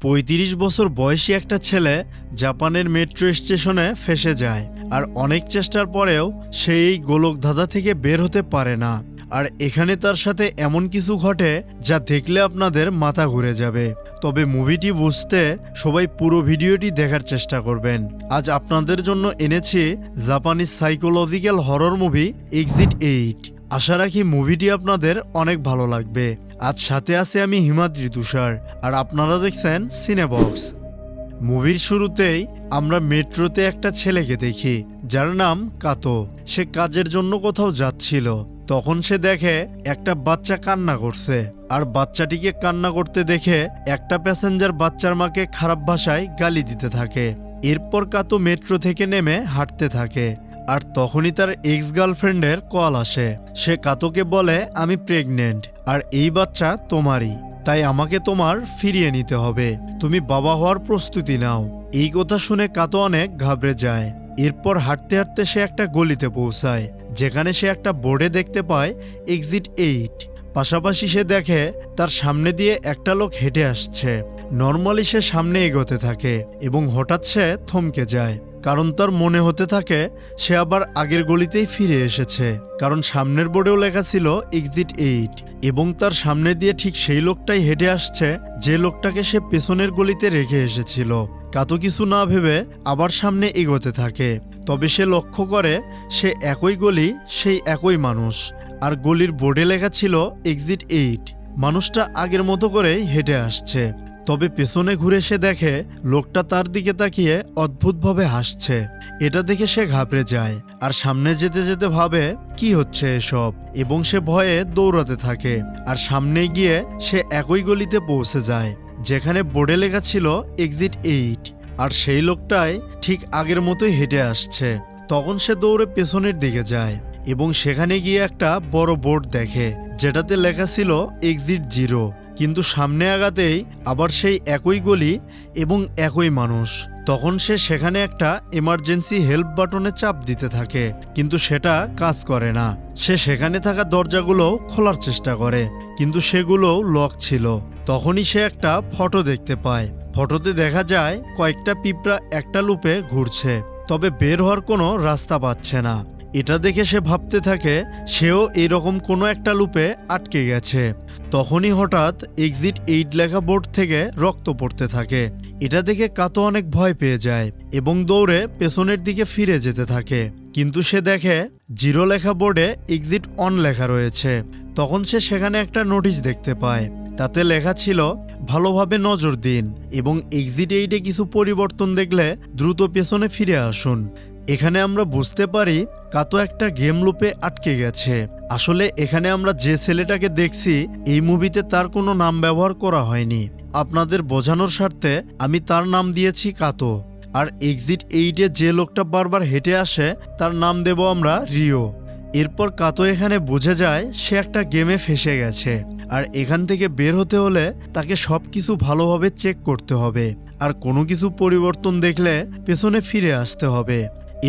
৩৫ বছর বয়সী একটা ছেলে জাপানের মেট্রো স্টেশনে ফেঁসে যায় আর অনেক চেষ্টার পরেও সে এই গোলকধাঁধা থেকে বের হতে পারে না। আর এখানে তার সাথে এমন কিছু ঘটে যা দেখলে আপনাদের মাথা ঘুরে যাবে। তবে মুভিটি বুঝতে সবাই পুরো ভিডিওটি দেখার চেষ্টা করবেন। আজ আপনাদের জন্য এনেছি Japanese psychological horror movie exit 8। আশা রাখি মুভিটি আপনাদের অনেক ভালো লাগবে। আজ সাথে আছে আমি হিমাদ্রি তুষার, আর আপনারা দেখছেন সিনেবক্স। মুভির শুরুতেই আমরা মেট্রোতে একটা ছেলেকে দেখি যার নাম কাতো। সে কাজের জন্য কোথাও যাচ্ছিল। তখন সে দেখে একটা বাচ্চা কান্না করছে, আর বাচ্চাটিকে কান্না করতে দেখে একটা প্যাসেঞ্জার বাচ্চার মাকে খারাপ ভাষায় গালি দিতে থাকে। এরপর কাতো মেট্রো থেকে নেমে হাঁটতে থাকে, আর তখনই তার এক্স গার্লফ্রেন্ডের কল আসে। সে কাতোকে বলে, আমি প্রেগনেন্ট আর এই বাচ্চা তোমারই, তাই আমাকে তোমার ফিরিয়ে নিতে হবে, তুমি বাবা হওয়ার প্রস্তুতি নাও। এই কথা শুনে কাতো অনেক ঘাবড়ে যায়। এরপর হাঁটতে হাঁটতে সে একটা গলিতে পৌঁছায়, যেখানে সে একটা বোর্ডে দেখতে পায় এক্সিট 8। পাশাপাশি সে দেখে তার সামনে দিয়ে একটা লোক হেঁটে আসছে। নর্মালি সে সামনে এগোতে থাকে এবং হঠাৎ সে থমকে যায়, কারণ তার মনে হতে থাকে সে আবার আগের গলিতেই ফিরে এসেছে, কারণ সামনের বোর্ডেও লেখা ছিল এক্সিট 8 এবং তার সামনে দিয়ে ঠিক সেই লোকটাই হেঁটে আসছে যে লোকটাকে সে পেছনের গলিতে রেখে এসেছিল। কাতো কিছু না ভেবে আবার সামনে এগোতে থাকে। তবে সে লক্ষ্য করে সে একই গলি, সেই একই মানুষ, আর গলির বোর্ডে লেখা ছিল এক্সিট 8। মানুষটা আগের মতো করেই হেঁটে আসছে। তবে পেছনে ঘুরে সে দেখে লোকটা তার দিকে তাকিয়ে অদ্ভুতভাবে হাসছে। এটা দেখে সে ঘাবড়ে যায় আর সামনে যেতে যেতে ভাবে কি হচ্ছে এসব, এবং সে ভয়ে দৌড়াতে থাকে। আর সামনে গিয়ে সে একই গলিতে পৌঁছে যায় যেখানে বোর্ডে লেখা ছিল এক্সিট 8, আর সেই লোকটাই ঠিক আগের মতোই হেঁটে আসছে। তখন সে দৌড়ে পেছনের দিকে যায় এবং সেখানে গিয়ে একটা বড় বোর্ড দেখে যেটাতে লেখা ছিল এক্সিট 0। কিন্তু সামনে আগাতেই আবার সেই একই গলি এবং একই মানুষ। তখন সে সেখানে একটা এমার্জেন্সি হেল্প বাটনে চাপ দিতে থাকে, কিন্তু সেটা কাজ করে না। সে সেখানে থাকা দরজাগুলো খোলার চেষ্টা করে, কিন্তু সেগুলোও লক ছিল। তখনই সে একটা ফটো দেখতে পায়। ফটোতে দেখা যায় কয়েকটা পিঁপড়া একটা লুপে ঘুরছে, তবে বের হওয়ার কোনো রাস্তা পাচ্ছে না। এটা দেখে সে ভাবতে থাকে সেও এরকম কোনো একটা লুপে আটকে গেছে। তখনই হঠাৎ এক্সিট 8 লেখা বোর্ড থেকে রক্ত পড়তে থাকে। এটা দেখে কাতো অনেক ভয় পেয়ে যায় এবং দৌড়ে পেছনের দিকে ফিরে যেতে থাকে। কিন্তু সে দেখে 0 লেখা বোর্ডে এক্সিট 1 লেখা রয়েছে। তখন সে সেখানে একটা নোটিশ দেখতে পায়, তাতে লেখা ছিল ভালোভাবে নজর দিন এবং এক্সিট 8-এ কিছু পরিবর্তন দেখলে দ্রুত পেছনে ফিরে আসুন। এখানে আমরা বুঝতে পারি কাতো একটা গেম লুপে আটকে গেছে। আসলে এখানে আমরা যে ছেলেটাকে দেখছি এই মুভিতে তার কোনো নাম ব্যবহার করা হয়নি। আপনাদের বোঝানোর স্বার্থে আমি তার নাম দিয়েছি কাতো। আর এক্সিট 8-এ যে লোকটা বারবার হেঁটে আসে তার নাম দেব আমরা রিও। এরপর কাতো এখানে বুঝে যায় সে একটা গেমে ফেঁসে গেছে, আর এখান থেকে বের হতে হলে তাকে সবকিছু ভালোভাবে চেক করতে হবে, আর কোনো কিছু পরিবর্তন দেখলে পেছনে ফিরে আসতে হবে।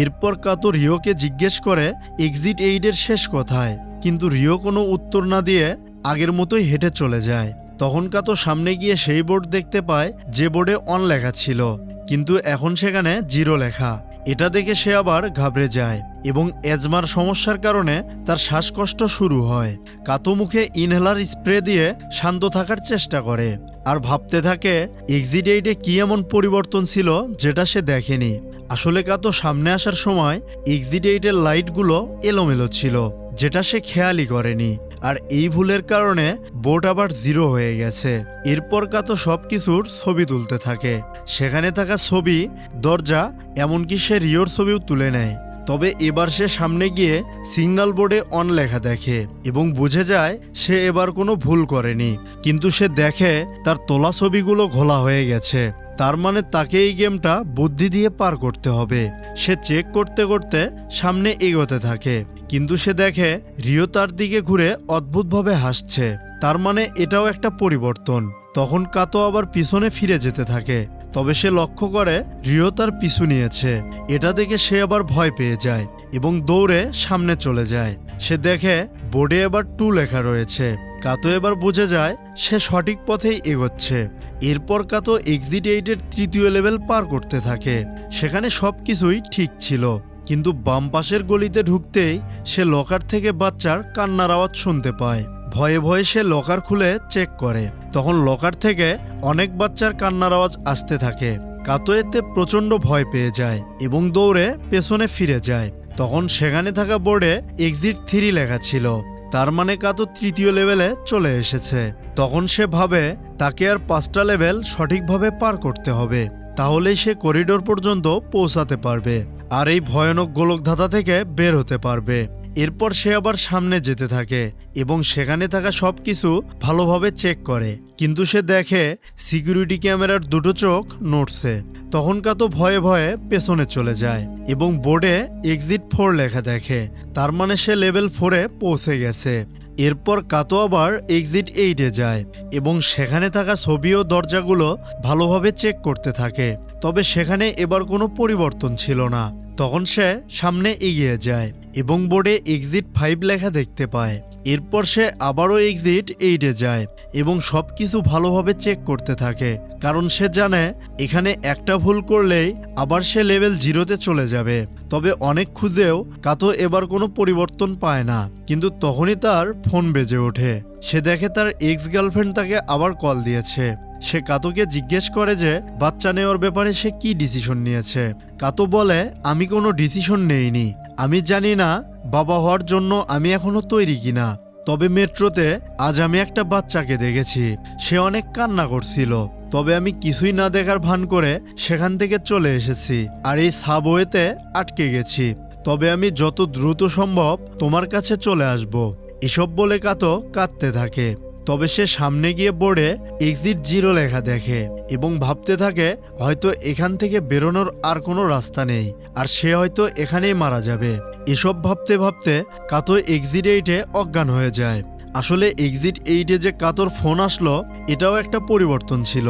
এরপর কাতো রিওকে জিজ্ঞেস করে এক্সিট 8-এর শেষ কোথায়, কিন্তু রিও কোনো উত্তর না দিয়ে আগের মতোই হেঁটে চলে যায়। তখন কাতো সামনে গিয়ে সেই বোর্ড দেখতে পায় যে বোর্ডে 1 লেখা ছিল, কিন্তু এখন সেখানে 0 লেখা। এটা দেখে সে আবার ঘাবড়ে যায় এবং অ্যাজমার সমস্যার কারণে তার শ্বাসকষ্ট শুরু হয়। কাতো মুখে ইনহেলার স্প্রে দিয়ে শান্ত থাকার চেষ্টা করে আর ভাবতে থাকে এক্সিট 8-এ কি এমন পরিবর্তন ছিল যেটা সে দেখেনি। আসলে কাতো সামনে আসার সময় এক্সিট 8-এর লাইটগুলো এলোমেলো ছিল, যেটা সে খেয়ালই করেনি, আর এই ভুলের কারণে বোর্ড আবার 0 হয়ে গেছে। এরপর কাতো সবকিছুর ছবি তুলতে থাকে। সেখানে থাকা ছবি, দরজা, এমনকি সে রিওর ছবিও তুলে নেয়। তবে এবার সে সামনে গিয়ে সিগন্যাল বোর্ডে 1 লেখা দেখে এবং বুঝে যায় সে এবার কোনো ভুল করেনি। কিন্তু সে দেখে তার তোলা ছবিগুলো ঘোলা হয়ে গেছে, তার মানে তাকে এই গেমটা বুদ্ধি দিয়ে পার করতে হবে। সে চেক করতে করতে সামনে এগোতে থাকে, কিন্তু সে দেখে রিও তার দিকে ঘুরে অদ্ভুতভাবে হাসছে, তার মানে এটাও একটা পরিবর্তন। তখন কাতো আবার পিছনে ফিরে যেতে থাকে, তবে সে লক্ষ্য করে রিও তার পিছু নিয়েছে। এটা দেখে সে আবার ভয় পেয়ে যায় এবং দৌড়ে সামনে চলে যায়। সে দেখে বোর্ডে আবার 2 লেখা রয়েছে। কাতো এবার বুঝে যায় সে সঠিক পথেই এগোচ্ছে। এরপর কাতো এক্সিট 8-এর তৃতীয় লেভেল পার করতে থাকে। সেখানে সব কিছুই ঠিক ছিল, কিন্তু বাম পাশের গলিতে ঢুকতেই সে লকার থেকে বাচ্চার কান্নার আওয়াজ শুনতে পায়। ভয়ে ভয়ে সে লকার খুলে চেক করে, তখন লকার থেকে অনেক বাচ্চার কান্নার আওয়াজ আসতে থাকে। কাতো এতে প্রচণ্ড ভয় পেয়ে যায় এবং দৌড়ে পেছনে ফিরে যায়। তখন সেখানে থাকা বোর্ডে এক্সিট 3 লেখা ছিল, তার মানে কাতো তৃতীয় লেভেলে চলে এসেছে। তখন সে ভাবে তাকে আর 5টা লেভেল সঠিকভাবে পার করতে হবে, তাহলেই সে করিডোর পর্যন্ত পৌঁছাতে পারবে আর এই ভয়ানক গোলকধাঁধা থেকে বের হতে পারবে। এরপর সে আবার সামনে যেতে থাকে এবং সেখানে থাকা সব কিছু ভালোভাবে চেক করে, কিন্তু সে দেখে সিকিউরিটি ক্যামেরার দুটো চোখ নড়ছে। তখন কাতো ভয়ে ভয়ে পেছনে চলে যায় এবং বোর্ডে এক্সিট 4 লেখা দেখে, তার মানে সে লেভেল 4-এ পৌঁছে গেছে। এরপর কাতো আবার এক্সিট 8-এ যায় এবং সেখানে থাকা ছবি ও দরজাগুলো ভালোভাবে চেক করতে থাকে, তবে সেখানে এবার কোনো পরিবর্তন ছিল না। তখন সে সামনে এগিয়ে যায় এবং বোর্ডে এক্সিট 5 লেখা দেখতে পায়। এরপর সে আবারও এক্সিট 8-এ যায় এবং সব কিছু ভালোভাবে চেক করতে থাকে, কারণ সে জানে এখানে একটা ভুল করলেই আবার সে লেভেল 0-তে চলে যাবে। তবে অনেক খুঁজেও কাতো এবার কোনো পরিবর্তন পায় না। কিন্তু তখনই তার ফোন বেজে ওঠে। সে দেখে তার এক্স গার্লফ্রেন্ড তাকে আবার কল দিয়েছে। সে কাতোকে জিজ্ঞেস করে যে বাচ্চা নেওয়ার ব্যাপারে সে কি ডিসিশন নিয়েছে। কাতো বলে, আমি কোনো ডিসিশন নেইনি, আমি জানি না বাবা হওয়ার জন্য আমি এখনো তৈরি কিনা। তবে মেট্রোতে আজ আমি একটা বাচ্চাকে দেখেছি, সে অনেক কান্না করছিল, তবে আমি কিছুই না দেখার ভান করে সেখান থেকে চলে এসেছি আর এই সাবওয়েতে আটকে গেছি। তবে আমি যত দ্রুত সম্ভব তোমার কাছে চলে আসব। এসব বলে কাতো কাঁদতে থাকে। তবে সে সামনে গিয়ে বোর্ডে এক্সিট 0 লেখা দেখে এবং ভাবতে থাকে হয়তো এখান থেকে বেরোনোর আর কোনো রাস্তা নেই আর সে হয়তো এখানেই মারা যাবে। এসব ভাবতে ভাবতে কাতো এক্সিট 8-এ অজ্ঞান হয়ে যায়। আসলে এক্সিট 8-এ যে কাতোর ফোন আসলো এটাও একটা পরিবর্তন ছিল,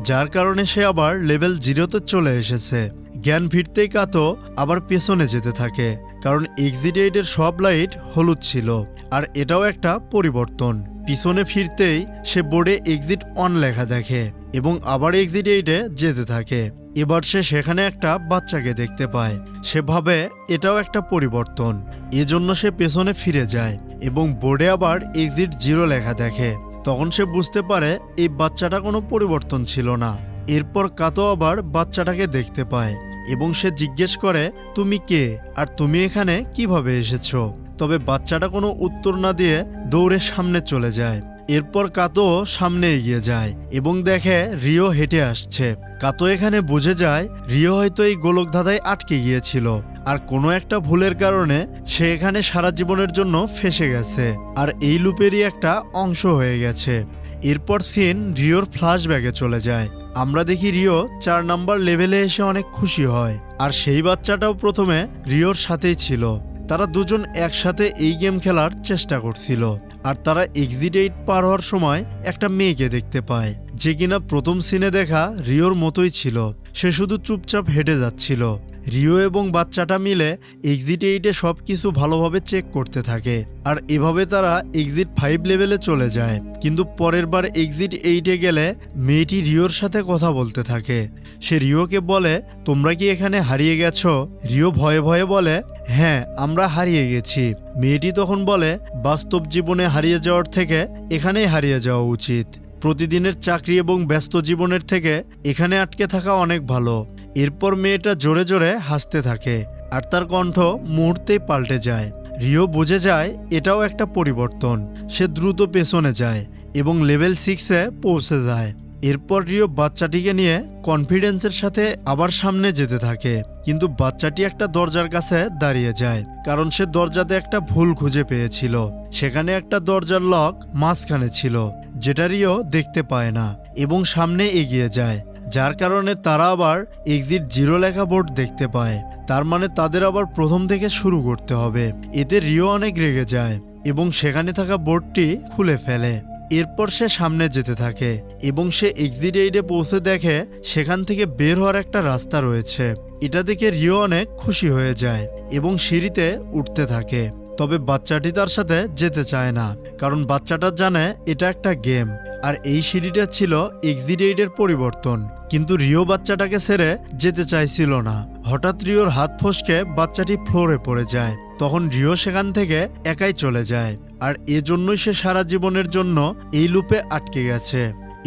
যার কারণে সে আবার লেভেল 0-তে চলে এসেছে। জ্ঞান ফিরতেই কাতো আবার পেছনে যেতে থাকে, কারণ এক্সিট 8-এর সব লাইট হলুদ ছিল আর এটাও একটা পরিবর্তন। পিছনে ফিরতেই সে বোর্ডে এক্সিট 1 লেখা দেখে এবং আবার এক্সিট 8-এ যেতে থাকে। এবার সে সেখানে একটা বাচ্চাকে দেখতে পায়। সে ভাবে এটাও একটা পরিবর্তন, এজন্য সে পেছনে ফিরে যায় এবং বোর্ডে আবার এক্সিট 0 লেখা দেখে। তখন সে বুঝতে পারে এই বাচ্চাটা কোনো পরিবর্তন ছিল না। এরপর কাতো আবার বাচ্চাটাকে দেখতে পায় এবং সে জিজ্ঞেস করে, তুমি কে আর তুমি এখানে কিভাবে এসেছো? তবে বাচ্চাটা কোনো উত্তর না দিয়ে দৌড়ে সামনে চলে যায়। এরপর কাতো সামনে এগিয়ে যায় এবং দেখে রিও হেঁটে আসছে। কাতো এখানে বুঝে যায় রিও হয়তো এই গোলকধাঁধায় আটকে গিয়েছিল আর কোনো একটা ভুলের কারণে সে এখানে সারা জীবনের জন্য ফেঁসে গেছে আর এই লুপেরই একটা অংশ হয়ে গেছে। এরপর সিন রিওর ফ্ল্যাশব্যাকে চলে যায়। আমরা দেখি রিও 4 নাম্বার লেভেলে এসে অনেক খুশি হয় আর সেই বাচ্চাটাও প্রথমে রিওর সাথেই ছিল। তারা দুজন একসাথে এই গেম খেলার চেষ্টা করছিল আর তারা এক্সিট 8 পার হওয়ার সময় একটা মেয়েকে দেখতে পায়, যে কিনা প্রথম সিনে দেখা রিওর মতোই ছিল। সে শুধু চুপচাপ হেঁটে যাচ্ছিল। রিও এবং বাচ্চাটা মিলে এক্সিট 8-এ সব কিছু ভালোভাবে চেক করতে থাকে আর এভাবে তারা এক্সিট 5 লেভেলে চলে যায়। কিন্তু পরের বার এক্সিট 8-এ গেলে মেয়েটি রিওর সাথে কথা বলতে থাকে। সে রিওকে বলে, তোমরা কি এখানে হারিয়ে গেছো? রিও ভয়ে ভয়ে বলে, হ্যাঁ আমরা হারিয়ে গেছি। মেয়েটি তখন বলে, বাস্তব জীবনে হারিয়ে যাওয়ার থেকে এখানেই হারিয়ে যাওয়া উচিত। প্রতিদিনের চাকরি এবং ব্যস্ত জীবনের থেকে এখানে আটকে থাকা অনেক ভালো। এরপর মেয়েটা জোরে জোরে হাসতে থাকে আর তার কণ্ঠ মুহূর্তেই পাল্টে যায়। রিও বুঝে যায় এটাও একটা পরিবর্তন। সে দ্রুত পেছনে যায় এবং লেভেল 6-এ পৌঁছে যায়। এরপর রিও বাচ্চাটিকে নিয়ে কনফিডেন্সের সাথে আবার সামনে যেতে থাকে, কিন্তু বাচ্চাটি একটা দরজার কাছে দাঁড়িয়ে যায়, কারণ সে দরজাতে একটা ভুল খুঁজে পেয়েছিল। সেখানে একটা দরজার লক মাঝখানে ছিল, যেটা রিও দেখতে পায় না এবং সামনে এগিয়ে যায়, যার কারণে তারা আবার এক্সিট 0 লেখা বোর্ড দেখতে পায়। তার মানে তাদের আবার প্রথম থেকে শুরু করতে হবে। এতে রিও অনেক রেগে যায় এবং সেখানে থাকা বোর্ডটি খুলে ফেলে। এরপর সে সামনে যেতে থাকে এবং সে এক্সিট 8-এ পৌঁছে দেখে সেখান থেকে বের হওয়ার একটা রাস্তা রয়েছে। এটা দেখে রিও অনেক খুশি হয়ে যায় এবং সিঁড়িতে উঠতে থাকে। তবে বাচ্চাটি তার সাথে যেতে চায় না, কারণ বাচ্চাটা জানে এটা একটা গেম। আর এই সিঁড়িটা ছিল এক্সিট 8-এর পরিবর্তন। কিন্তু রিও বাচ্চাটাকে ছেড়ে যেতে চাইছিল না। হঠাৎ রিওর হাত ফসকে বাচ্চাটি ফ্লোরে পড়ে যায়। তখন রিও সেখান থেকে একাই চলে যায়, আর এজন্যই সে সারা জীবনের জন্য এই লুপে আটকে গেছে।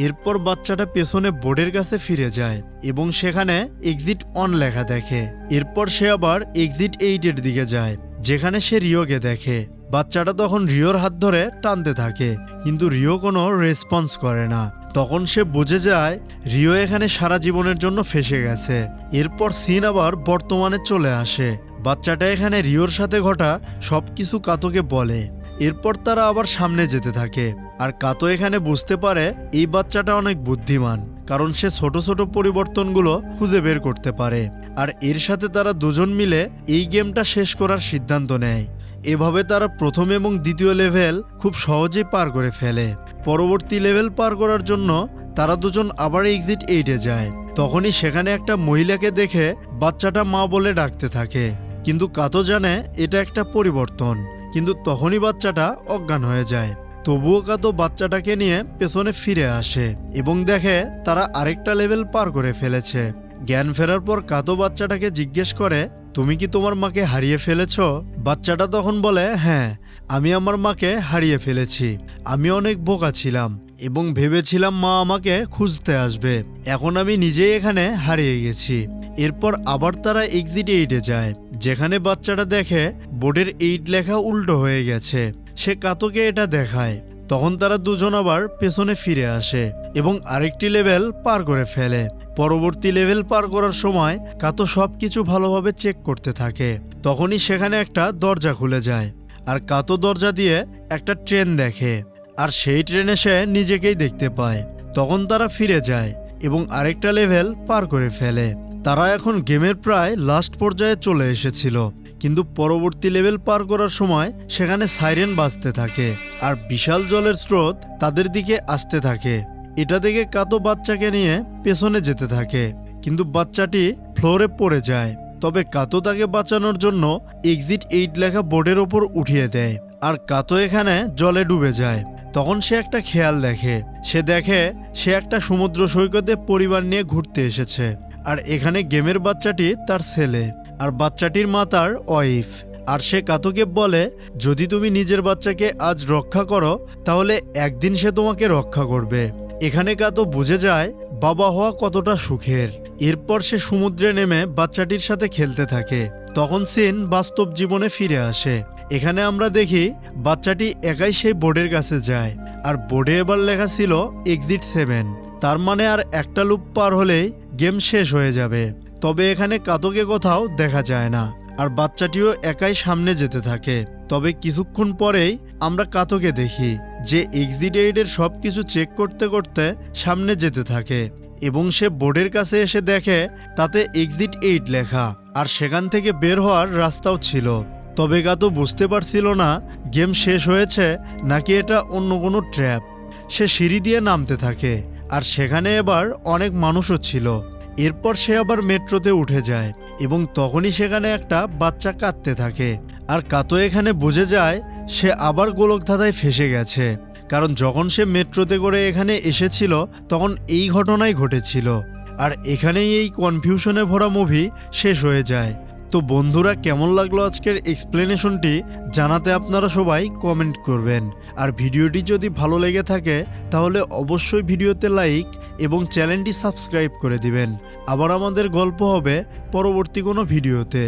এরপর বাচ্চাটা পেছনে বোর্ডের কাছে ফিরে যায় এবং সেখানে এক্সিট অন লেখা দেখে। এরপর সে আবার এক্সিট 8-এর দিকে যায়, যেখানে সে রিওকে দেখে। বাচ্চাটা তখন রিওর হাত ধরে টানতে থাকে, কিন্তু রিও কোনো রেসপন্স করে না। তখন সে বুঝে যায় রিও এখানে সারা জীবনের জন্য ফেসে গেছে। এরপর সিন আবার বর্তমানে চলে আসে। বাচ্চাটা এখানে রিওর সাথে ঘটা সবকিছু কাতোকে বলে। এরপর তারা আবার সামনে যেতে থাকে, আর কাতো এখানে বুঝতে পারে এই বাচ্চাটা অনেক বুদ্ধিমান, কারণ সে ছোট ছোট পরিবর্তনগুলো খুঁজে বের করতে পারে। আর এর সাথে তারা দুজন মিলে এই গেমটা শেষ করার সিদ্ধান্ত নেয়। এভাবে তারা প্রথম এবং দ্বিতীয় লেভেল খুব সহজেই পার করে ফেলে। পরবর্তী লেভেল পার করার জন্য তারা দুজন আবার এক্সিট 8-এ যায়। তখনই সেখানে একটা মহিলাকে দেখে বাচ্চাটা মা বলে ডাকতে থাকে, কিন্তু কাতো জানে এটা একটা পরিবর্তন। কিন্তু তখনই বাচ্চাটা অজ্ঞান হয়ে যায়। তবুও কাতো বাচ্চাটাকে নিয়ে পেছনে ফিরে আসে এবং দেখে তারা আরেকটা লেভেল পার করে ফেলেছে। জ্ঞান ফেরার পর কাতো বাচ্চাটাকে জিজ্ঞেস করে, তুমি কি তোমার মাকে হারিয়ে ফেলেছ? বাচ্চাটা তখন বলে, হ্যাঁ, আমি আমার মাকে হারিয়ে ফেলেছি। আমি অনেক বোকা ছিলাম এবং ভেবেছিলাম মা আমাকে খুঁজতে আসবে। এখন আমি নিজেই এখানে হারিয়ে গেছি। এরপর আবার তারা এক্সিট 8-এ যায়, যেখানে বাচ্চাটা দেখে বোর্ডের 8 লেখা উল্টো হয়ে গেছে। সে কাতোকে এটা দেখায়। তখন তারা দুজন আবার পেছনে ফিরে আসে এবং আরেকটি লেভেল পার করে ফেলে। পরবর্তী লেভেল পার করার সময় কাতো সবকিছু ভালোভাবে চেক করতে থাকে। তখনই সেখানে একটা দরজা খুলে যায়, আর কাতো দরজা দিয়ে একটা ট্রেন দেখে, আর সেই ট্রেনে সে নিজেকেই দেখতে পায়। তখন তারা ফিরে যায় এবং আরেকটা লেভেল পার করে ফেলে। তারা এখন গেমের প্রায় লাস্ট পর্যায়ে চলে এসেছিল, কিন্তু পরবর্তী লেভেল পার করার সময় সেখানে সাইরেন বাজতে থাকে, আর বিশাল জলের স্রোত তাদের দিকে আসতে থাকে। এটা দেখে কাতো বাচ্চাকে নিয়ে পেছনে যেতে থাকে, কিন্তু বাচ্চাটি ফ্লোরে পড়ে যায়। তবে কাতো তাকে বাঁচানোর জন্য এক্সিট 8 লেখা বোর্ডের ওপর উঠিয়ে দেয়, আর কাতো এখানে জলে ডুবে যায়। তখন সে একটা খেয়াল দেখে। সে দেখে সে একটা সমুদ্র সৈকতে পরিবার নিয়ে ঘুরতে এসেছে, আর এখানে গেমের বাচ্চাটি তার ছেলে, আর বাচ্চাটির মা তার ওয়াইফ। আর সে কাতোকে বলে, যদি তুমি নিজের বাচ্চাকে আজ রক্ষা করো তাহলে একদিন সে তোমাকে রক্ষা করবে। এখানে কাতো বুঝে যায় বাবা হওয়া কতটা সুখের। এরপর সে সমুদ্রে নেমে বাচ্চাটির সাথে খেলতে থাকে। তখন সিন বাস্তব জীবনে ফিরে আসে। এখানে আমরা দেখি বাচ্চাটি একাই সেই বোর্ডের কাছে যায়, আর বোর্ডে এবার লেখা ছিল এক্সিট 7। তার মানে আর একটা লুপ পার হলেই গেম শেষ হয়ে যাবে। তবে এখানে কাতোকে কোথাও দেখা যায় না, আর বাচ্চাটিও একাই সামনে যেতে থাকে। তবে কিছুক্ষণ পরেই আমরা কাতোকে দেখি যে এক্সিট 8-এর সবকিছু চেক করতে করতে সামনে যেতে থাকে, এবং সে বোর্ডের কাছে এসে দেখে তাতে এক্সিট 8 লেখা, আর সেখান থেকে বের হওয়ার রাস্তাও ছিল। তবে কাতো বুঝতে পারছিল না গেম শেষ হয়েছে নাকি এটা অন্য কোনো ট্র্যাপ। সে সিঁড়ি দিয়ে নামতে থাকে, আর সেখানে এবার অনেক মানুষও ছিল। এরপর সে আবার মেট্রোতে উঠে যায় এবং তখনই সেখানে একটা বাচ্চা কাঁদতে থাকে। আর কাতো এখানে বুঝে যায় সে আবার গোলকধাঁধায় ফেসে গেছে, কারণ যখন সে মেট্রোতে করে এখানে এসেছিল তখন এই ঘটনাই ঘটেছিল। আর এখানেই এই কনফিউশনে ভরা মুভি শেষ হয়ে যায়। তো বন্ধুরা, কেমন লাগলো আজকের এক্সপ্লেনেশনটি জানাতে আপনারা সবাই কমেন্ট করবেন। আর ভিডিওটি যদি ভালো লেগে থাকে তাহলে অবশ্যই ভিডিওতে লাইক এবং চ্যানেলটি সাবস্ক্রাইব করে দিবেন। আবার আমাদের গল্প হবে পরবর্তী কোনো ভিডিওতে।